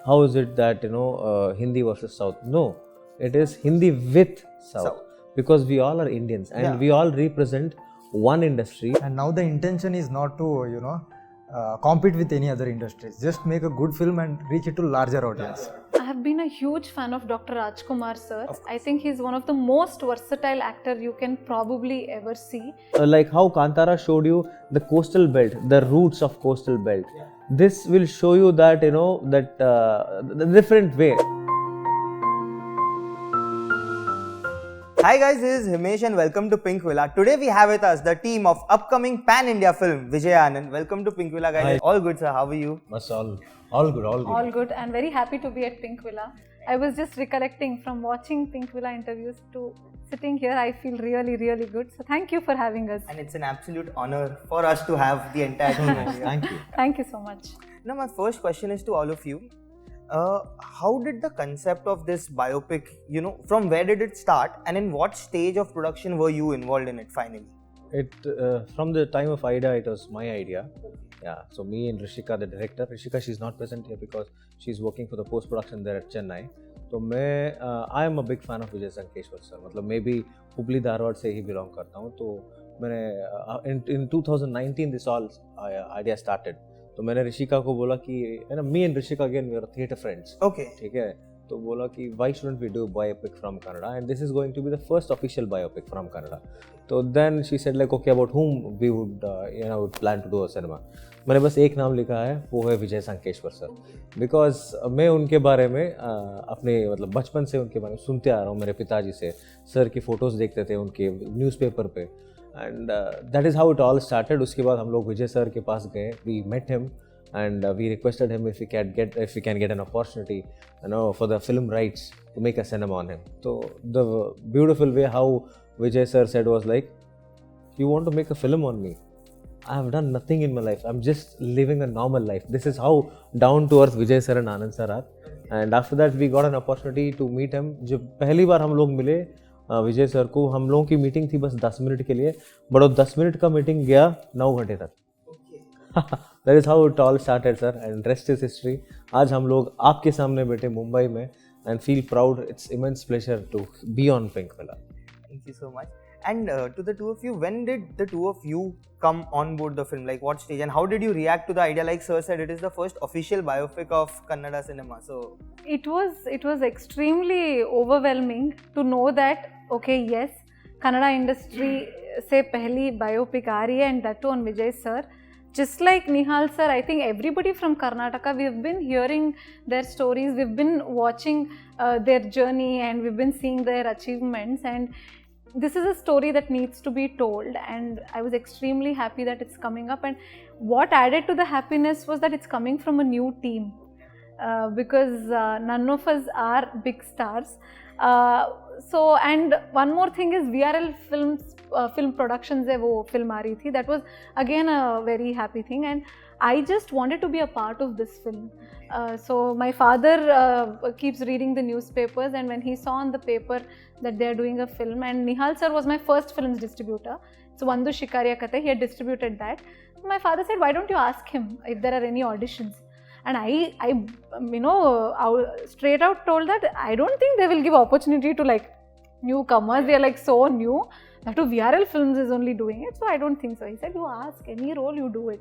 how is it that Hindi versus South? No, it is Hindi with South. Because we all are Indians and we all represent one industry. And now the intention is not to compete with any other industries. Just make a good film and reach it to larger audience. I have been a huge fan of Dr. Rajkumar sir. I think he's one of the most versatile actor you can probably ever see. Like how Kantara showed you the coastal belt, the roots of coastal belt. This will show you that the different way. Hi guys, this is Himesh and welcome to Pinkvilla. Today we have with us the team of upcoming pan-India film Vijayanand. Welcome to Pinkvilla guys. Hi. All good sir, how are you? All good. All good and very happy to be at Pinkvilla. I was just recollecting from watching Pinkvilla interviews to sitting here, I feel really, really good. So thank you for having us. And it's an absolute honor for us to have the entire team over here. Thank you. Thank you so much. Now my first question is to all of you. How did the concept of this biopic, from where did it start and in what stage of production were you involved in it finally? It from the time of idea, it was my idea. Yeah, so me and Rishika, the director. Rishika, she's not present here because she's working for the post-production there at Chennai. So I am a big fan of Vijay Sankeshwar sir. मतलब मैं भी हुबली धारवाड़ से ही belong करता हूँ. तो मैंने in 2019 this all idea started. तो मैंने ऋषिका को बोला कि me and Rishika again we are theatre friends. Okay. ठीक है. तो बोला कि why shouldn't we do biopic from Kannada, and this is going to be the first official biopic from Kannada. So then she said like okay, about whom we would would plan to do a cinema. मैंने बस एक नाम लिखा है, वो है विजय Sankeshwar sir. Because मैं उनके बारे में अपने मतलब बचपन से उनके बारे में सुनते आ रहा हूँ. मेरे पिताजी से सर की फ़ोटोज़ देखते थे उनके न्यूज़पेपर पे, and that is how it all started. उसके बाद हम लोग विजय सर के पास गए, we met him and we requested him if we can get an opportunity for the film rights to make a cinema on him. So the beautiful way how Vijay sir said was like, you want to make a film on me? I have done nothing in my life, I'm just living a normal life. This is how down to earth Vijay sir and Anand sir are. And after that we got an opportunity to meet him. जब पहली बार हम लोग मिले विजय sir को, हम लोगों की meeting थी बस 10 मिनट के लिए, बट वो 10 मिनट का मीटिंग गया 9 घंटे तक. That is how it all started, sir, and rest is history. आज हम लोग आपके सामने बैठे मुंबई में and feel proud. It's immense pleasure to be on Pinkvilla. Thank you so much. And to the two of you, when did the two of you come on board the film? Like what stage and how did you react to the idea? Like sir said, it is the first official biopic of Kannada cinema. So It was extremely overwhelming to know that okay, yes, Kannada industry से पहली biopic आ रही है, and that too on Vijay sir. Just like Nihal sir, I think everybody from Karnataka, we've been hearing their stories, we've been watching their journey and we've been seeing their achievements, and this is a story that needs to be told, and I was extremely happy that it's coming up. And what added to the happiness was that it's coming from a new team because none of us are big stars. So and one more thing is VRL film productions है वो film आ रही थी. That was again a very happy thing, and I just wanted to be a part of this film. So my father keeps reading the newspapers, and when he saw on the paper that they are doing a film, and Nihal sir was my first film's distributor. So Vandu Shikariya Kate, he had distributed that. My father said, why don't you ask him if there are any auditions? And I straight out told that I don't think they will give opportunity to like newcomers. They are like so new. That too VRL Films is only doing it, so I don't think so. He said, you ask any role, you do it.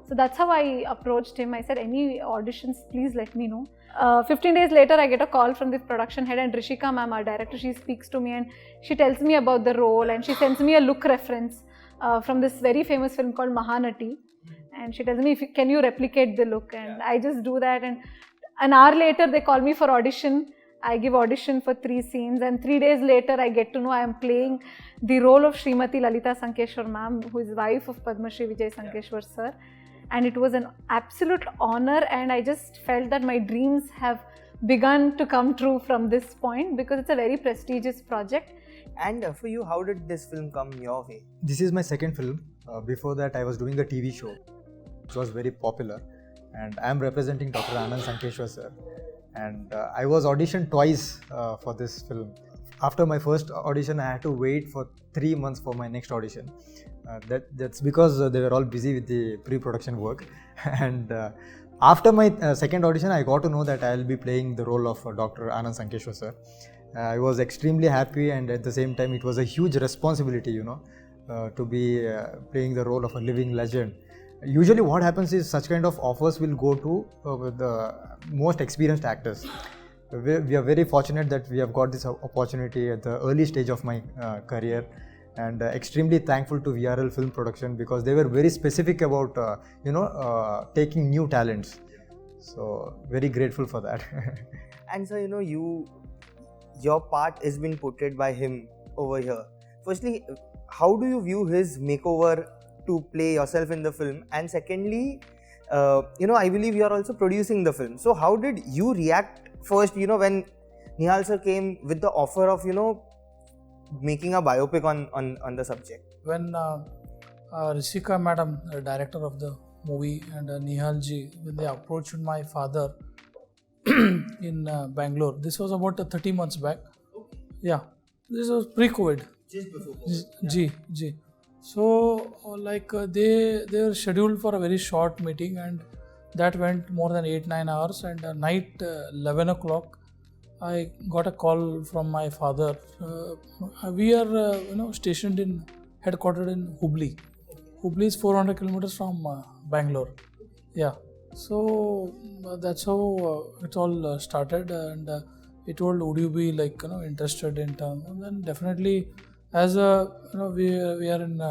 So that's how I approached him. I said, any auditions, please let me know. 15 days later, I get a call from the production head, and Rishika ma'am, our director, she speaks to me and she tells me about the role, and she sends me a look reference from this very famous film called Mahanati. And she tells me, can you replicate the look? And I just do that, and an hour later they call me for audition. I give audition for 3 scenes, and 3 days later I get to know I am playing the role of Srimati Lalita Sankeshwar ma'am, who is wife of Padma Shri Vijay Sankeshwar sir. And it was an absolute honor, and I just felt that my dreams have begun to come true from this point because it's a very prestigious project. And for you, how did this film come your way? This is my second film. Before that I was doing a TV show which was very popular, and I am representing Dr. Anand Sankeshwar sir, and I was auditioned twice for this film. After my first audition, I had to wait for 3 months for my next audition. That's because they were all busy with the pre-production work, and After my second audition, I got to know that I'll be playing the role of Dr. Anand Sankeshwar sir. I was extremely happy, and at the same time, it was a huge responsibility, to be playing the role of a living legend. Usually, what happens is such kind of offers will go to the most experienced actors. We are very fortunate that we have got this opportunity at the early stage of my career, and extremely thankful to VRL Film Production because they were very specific about taking new talents. So very grateful for that. And so your part is being portrayed by him over here. Firstly, how do you view his makeover to play yourself in the film? And secondly, I believe you are also producing the film. So how did you react first, when Nihal sir came with the offer of, making a biopic on the subject? When Rishika madam, director of the movie, and Nihal ji, when they approached my father in Bangalore, this was about 30 months back. Yeah, this was pre-COVID. Just before. Ji. So they were scheduled for a very short meeting, and that went more than 8-9 hours. And night 11 o'clock, I got a call from my father. We are stationed headquartered in Hubli. Hubli is 400 kilometers from Bangalore. Yeah. So that's how it all started, and he told, would you be interested in term? And then definitely, as we are in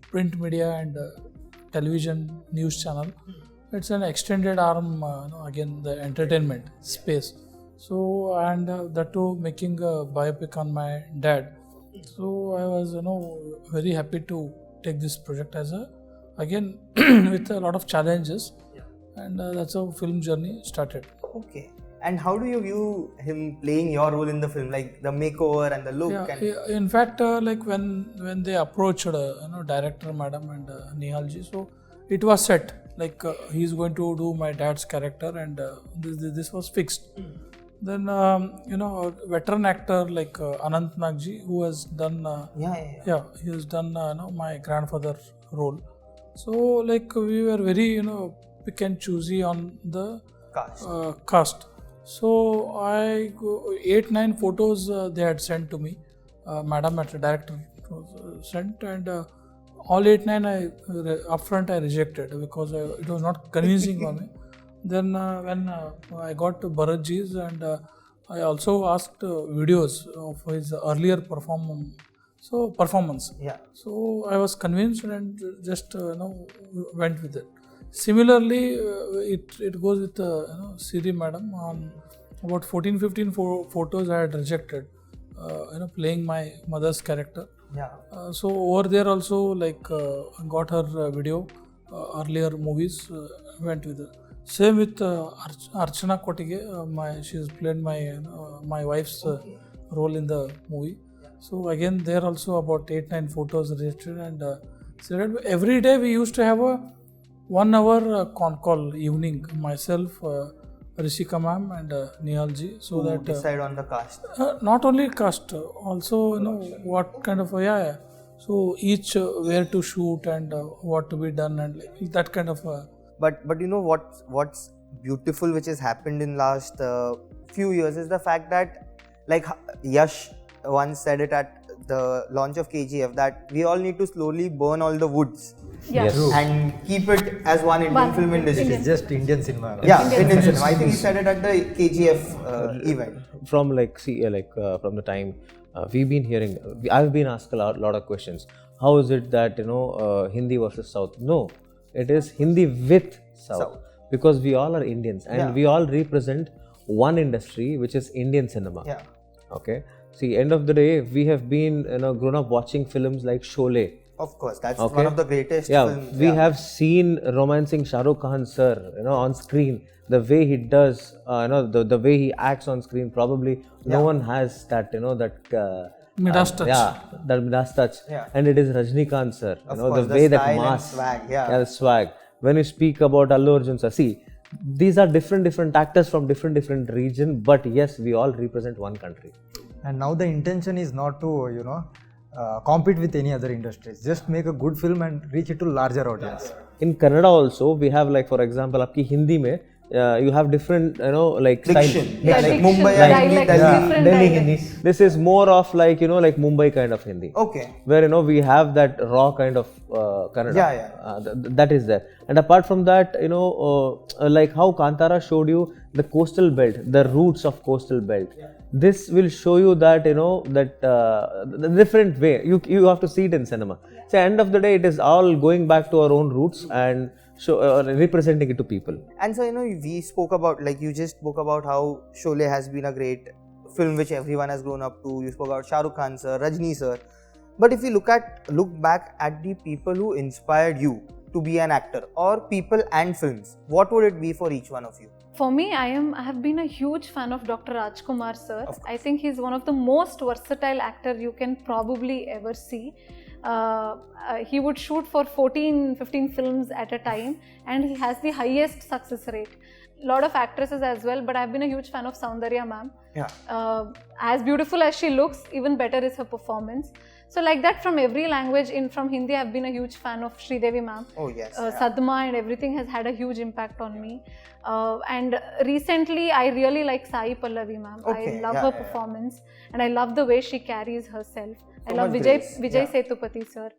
print media and television news channel, it's an extended arm, again the entertainment space. So, and that too making a biopic on my dad. So I was very happy to take this project as again with a lot of challenges. And that's how film journey started. Okay. And how do you view him playing your role in the film, like the makeover and the look? Yeah, in fact, when they approached director madam and Nihal ji, so it was set he's going to do my dad's character, and this was fixed. Then a veteran actor like Anand Sankeshwar, who has done he has done my grandfather role. So we were very pick and choosy on the cast. So I 8-9 photos they had sent to me. Madam at the director sent, and all 8-9 upfront I rejected because it was not convincing for me. Then when I got to Bharatji's, and I also asked videos of his earlier performance. Yeah. So I was convinced and just went with it. Similarly, it goes with Siri madam. On about 14-15 photos I had rejected, playing my mother's character. Yeah. So over there also got her video, earlier movies, went with it. Same with Archana Kotige. She's played my wife's role in the movie. So again, there also about 8-9 photos rejected, and every day we used to have a 1 hour con call evening, myself, Rishika ma'am and Nihal ji, so that decide on the cast. Not only cast, also what kind of so each where to shoot and what to be done, and that kind of. But what's beautiful, which has happened in last few years, is the fact that Yash once said it at the launch of KGF, that we all need to slowly burn all the woods. Yes. And keep it as one Indian film industry. It's just Indian cinema. Right? Yeah, Indian cinema. I think he said it at the KGF event. From from the time we've been hearing, I've been asked a lot of questions. How is it that Hindi versus South? No, it is Hindi with South. Because we all are Indians, and we all represent one industry, which is Indian cinema. Yeah. Okay. See, end of the day, we have been grown up watching films like Sholay. Of course, that's one of the greatest films. We have seen romancing Shah Rukh Khan sir, on screen. The way he does, the way he acts on screen. Probably no one has that, that Midas touch. That Midas touch. Yeah. And it is Rajnikant sir. Of course, the way that style mass, and swag. the swag. When you speak about Allu Arjun sir, see, these are different actors from different region, but yes, we all represent one country. And now the intention is not to compete with any other industries. Just make a good film and reach it to larger audience. In Kannada also, we have like, for example, आपकी हिंदी में you have different, like Diction. style. Yeah, like diction, Mumbai dialect, Hindi, different Delhi dialect. Hindi. This is more of like, like Mumbai kind of Hindi. Okay. Where, we have that raw kind of Kannada. Yeah. That is there. And apart from that, like how Kantara showed you the coastal belt, the roots of coastal belt. This will show you that, that the different way. You have to see it in cinema. So, end of the day, it is all going back to our own roots and representing it to people. And so, we spoke about, like you just spoke about how Sholay has been a great film which everyone has grown up to. You spoke about Shah Rukh Khan sir, Rajni sir. But if you look back at the people who inspired you to be an actor, or people and films, what would it be for each one of you? For me, I have been a huge fan of Dr. Rajkumar sir. I think he's one of the most versatile actor you can probably ever see. He would shoot for 14-15 films at a time, and he has the highest success rate. Lot of actresses as well, but I've been a huge fan of Soundarya ma'am. Yeah. As beautiful as she looks, even better is her performance. So like that, from every language, from Hindi, I've been a huge fan of Sridevi ma'am. Oh yes. Sadma and everything has had a huge impact on me. And recently, I really like Sai Pallavi ma'am. Okay, I love her performance, and I love the way she carries herself. I So love much Vijay grace. Setupati sir.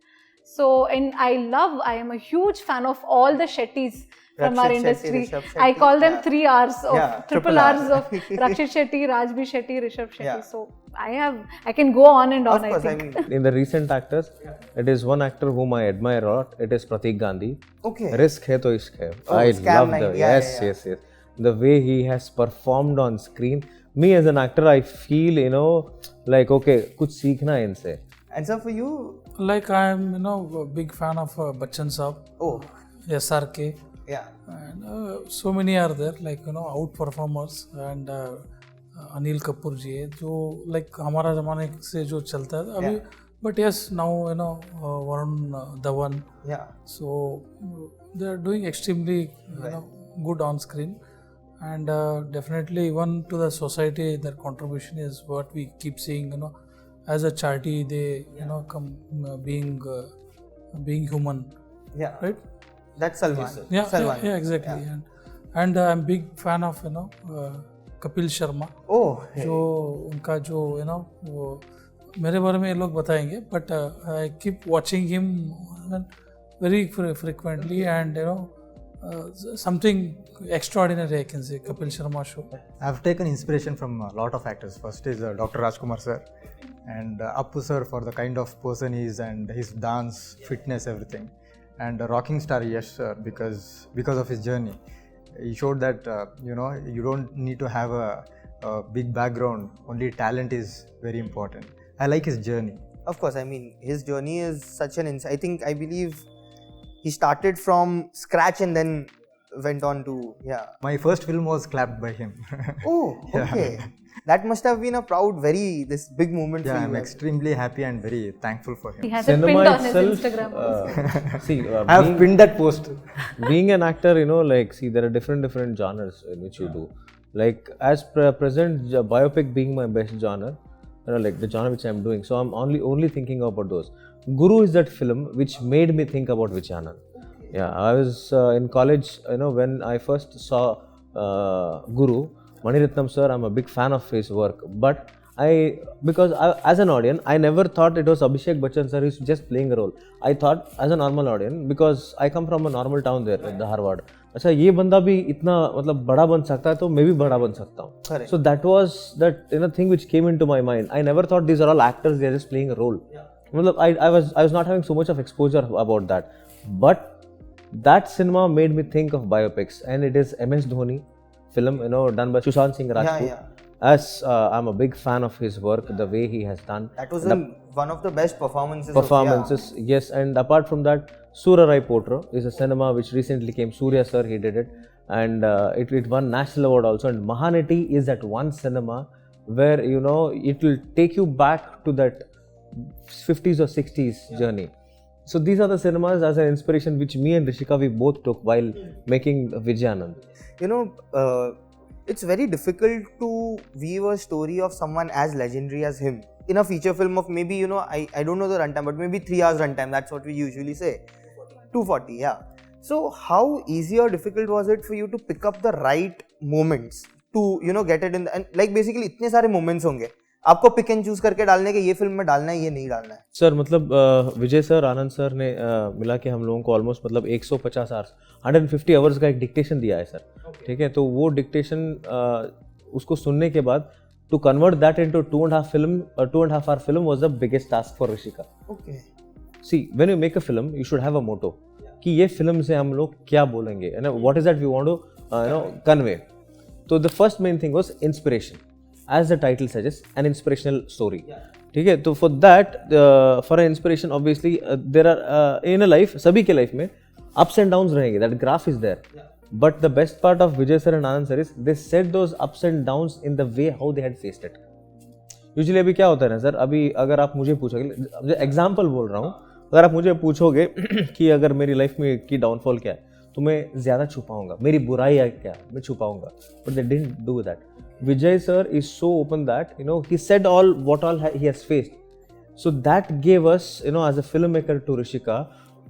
So, and I am a huge fan of all the Shetties from our Rakshit Shetty, industry. Rishabh I Shetty, call them yeah. 3 R's of Yeah, triple triple R. R's of Rakshit Shetty, Rajbi Shetty, Rishabh Shetty. Yeah. So I can go on and on. Of course, I think. In the recent actors, it is one actor whom I admire a lot. It is Pratik Gandhi. Okay. Risk hai to ishq hai. Oh, I Scam love 9, the yeah, yes. The way he has performed on screen. Me as an actor, I feel like okay, कुछ सीखना है इनसे. And so for you, Like I'm, a big fan of Bachchan Saab, oh SRK, yeah, and so many are there, like out performers, and Anil Kapoor जी है जो like हमारा ज़माने से जो चलता है अभी, but yes now Varun Dhawan, yeah, so they are doing extremely good on screen, and definitely even to the society their contribution is what we keep seeing, as a charity they come being human, yeah. right? That's Salman. Yeah, Salman. yeah, exactly. And I'm big fan of Kapil Sharma. Oh, जो उनका जो वो मेरे बारे में ये लोग बताएंगे, but I keep watching him very frequently, and something extraordinary I can say. Kapil Sharma show. I've taken inspiration from a lot of actors. First is Dr. Rajkumar sir, and Appu sir for the kind of person he is and his dance, fitness, everything. And Rocking Star Yash sir because of his journey. He showed that you don't need to have a big background. Only talent is very important. I like his journey. of course. I mean, his journey is such an insight. I believe he started from scratch and then went on to My first film was clapped by him. Oh, okay. That must have been a proud, this big moment for you. I'm extremely happy and very thankful for He him. has it pinned on his Instagram. I have pinned that post. Being an actor, there are different genres in which you do. Like as present, biopic being my best genre, like the genre which I'm doing. So I'm only thinking about those. Guru is that film which made me think about Vijayanand. Yeah, I was in college, when I first saw Guru, Maniratnam sir, I'm a big fan of his work. But as an audience, I never thought it was Abhishek Bachchan sir who's just playing a role. I thought as a normal audience, because I come from a normal town there at the Harvard. अच्छा ये बंदा भी इतना मतलब बड़ा बन सकता है तो मैं भी बड़ा बन सकता हूँ. So that was that thing which came into my mind. I never thought these are all actors, they are just playing a role. मतलब I was not having so much of exposure about that. But that cinema made me think of biopics, and it is MS Dhoni film, done by Sushant Singh Rajput. Yeah. As I'm a big fan of his work, the way he has done. That was one of the best performances. Yes, and apart from that, Sura Rai Potro is a cinema which recently came. Surya sir, he did it, and it won national award also. And Mahanati is that one cinema where it will take you back to that 50s or 60s journey. So these are the cinemas as an inspiration which me and Rishika we both took while making Vijayanand. it's very difficult to weave a story of someone as legendary as him in a feature film of maybe, you know, I don't know the runtime, but maybe 3 hours runtime. That's what we usually say. 240, yeah. So how easy or difficult was it for you to pick up the right moments to, you know, get it in the, and like basically इतने सारे moments होंगे आपको pick and choose करके डालने के ये film में डालना है ये नहीं डालना है. सर मतलब विजय सर आनंद सर ने मिला के हम लोगों को ऑलमोस्ट मतलब 150 आवर्स 150 आवर्स का एक डिक्टेशन दिया है सर. ठीक है, तो वो डिक्टेशन उसको सुनने के बाद to convert that into 2.5 hour film was the biggest task for Rishika. Okay. See, when you make a film, you should have a motto कि ये फिल्म से हम लोग क्या बोलेंगे, you know, what is that we want to convey. So the first main thing was inspiration. As the title suggests, an inspirational story. ठीक है, तो for that, for an inspiration, obviously there are in a life, सभी के life में ups and downs रहेंगे. That graph is there. But the best part of Vijay sir and Anand sir is they said those ups and downs in the way how they had faced it. Usually अभी क्या होता है ना sir, अभी अगर आप मुझे पूछोगे, एग्जाम्पल बोल रहा हूँ, अगर आप मुझे पूछोगे कि अगर मेरी लाइफ में की डाउनफॉल क्या है तो मैं ज़्यादा छुपाऊंगा, मेरी बुराई है क्या मैं छुपाऊंगा. But they didn't do that. Vijay sir is so open that, you know, he said what all he has faced. So that gave us, you know, as a filmmaker to Rishika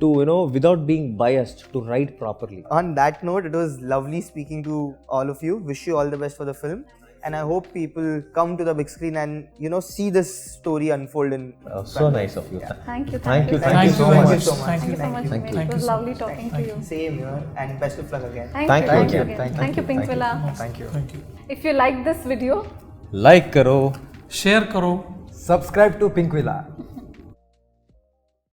to, you know, without being biased, to write properly. On that note, it was lovely speaking to all of you. Wish you all the best for the film. And I hope people come to the big screen and, you know, see this story unfold in. So nice of you. Thank you. Thank you. Thank you so very much. much. So much. Thank you. so much. Thank you. It was lovely talking to you. Same here, and best of luck again. Thank you. Thank you. Pinkvilla. Thank you. Thank you. If you like this video, Like करो, Share करो. Subscribe to Pinkvilla.